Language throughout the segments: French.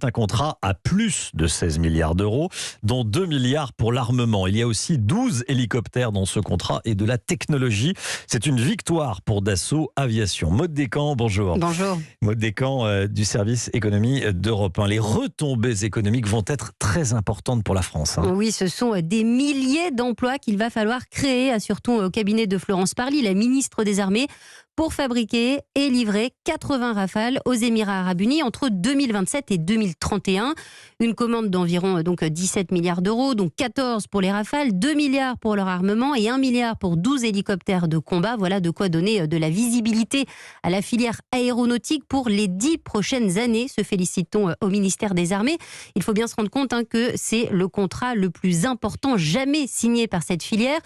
Un contrat à plus de 16 milliards d'euros, dont 2 milliards pour l'armement. Il y a aussi 12 hélicoptères dans ce contrat et de la technologie. C'est une victoire pour Dassault Aviation. Maude Descamps, bonjour. Bonjour. Maude Descamps du service économie d'Europe 1. Les retombées économiques vont être très importantes pour la France. Oui, ce sont des milliers d'emplois qu'il va falloir créer, surtout au cabinet de Florence Parly, la ministre des Armées, pour fabriquer et livrer 80 Rafales aux Émirats Arabes Unis entre 2027 et 2031. Une commande d'environ 17 milliards d'euros, donc 14 pour les Rafales, 2 milliards pour leur armement et 1 milliard pour 12 hélicoptères de combat. Voilà de quoi donner de la visibilité à la filière aéronautique pour les 10 prochaines années, se félicite-t-on au ministère des Armées. Il faut bien se rendre compte que c'est le contrat le plus important jamais signé par cette filière.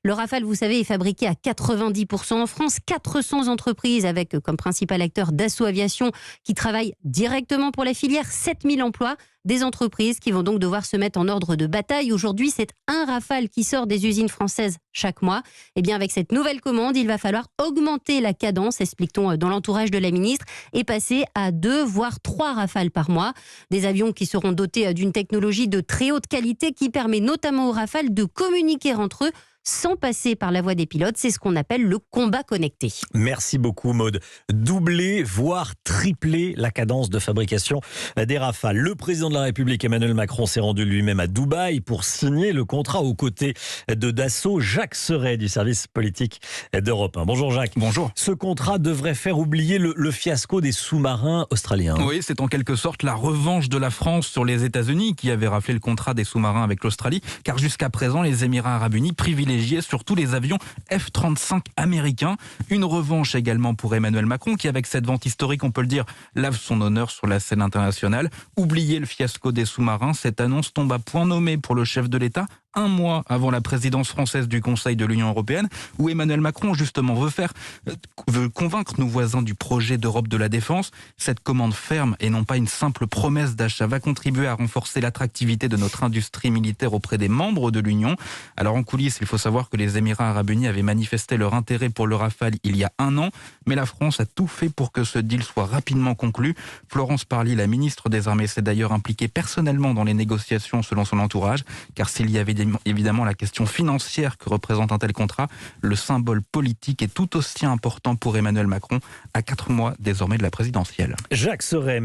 Le Rafale, vous savez, est fabriqué à 90% en France. 400 entreprises avec comme principal acteur Dassault Aviation qui travaillent directement pour la filière. 7000 emplois, des entreprises qui vont donc devoir se mettre en ordre de bataille. Aujourd'hui, c'est un Rafale qui sort des usines françaises chaque mois. Et bien avec cette nouvelle commande, il va falloir augmenter la cadence, explique-t-on dans l'entourage de la ministre, et passer à 2 voire 3 Rafales par mois. Des avions qui seront dotés d'une technologie de très haute qualité qui permet notamment aux Rafales de communiquer entre eux sans passer par la voix des pilotes. C'est ce qu'on appelle le combat connecté. Merci beaucoup Maude. Doubler, voire tripler la cadence de fabrication des Rafales. Le président de la République Emmanuel Macron s'est rendu lui-même à Dubaï pour signer le contrat aux côtés de Dassault. Jacques Serret du service politique d'Europe 1. Bonjour Jacques. Bonjour. Ce contrat devrait faire oublier le fiasco des sous-marins australiens. Oui, c'est en quelque sorte la revanche de la France sur les États-Unis qui avaient raflé le contrat des sous-marins avec l'Australie, car jusqu'à présent les Émirats Arabes Unis privilégient surtout les avions F-35 américains. Une revanche également pour Emmanuel Macron qui, avec cette vente historique, on peut le dire, lave son honneur sur la scène internationale. Oubliez le fiasco des sous-marins, cette annonce tombe à point nommé pour le chef de l'État, un mois avant la présidence française du Conseil de l'Union européenne, où Emmanuel Macron justement veut convaincre nos voisins du projet d'Europe de la défense. Cette commande ferme et non pas une simple promesse d'achat va contribuer à renforcer l'attractivité de notre industrie militaire auprès des membres de l'Union. Alors en coulisses, il faut savoir que les Émirats Arabes Unis avaient manifesté leur intérêt pour le Rafale il y a 1 an, mais la France a tout fait pour que ce deal soit rapidement conclu. Florence Parly, la ministre des Armées, s'est d'ailleurs impliquée personnellement dans les négociations selon son entourage, car s'il y avait évidemment la question financière que représente un tel contrat, le symbole politique est tout aussi important pour Emmanuel Macron à 4 mois désormais de la présidentielle. Jacques Serret.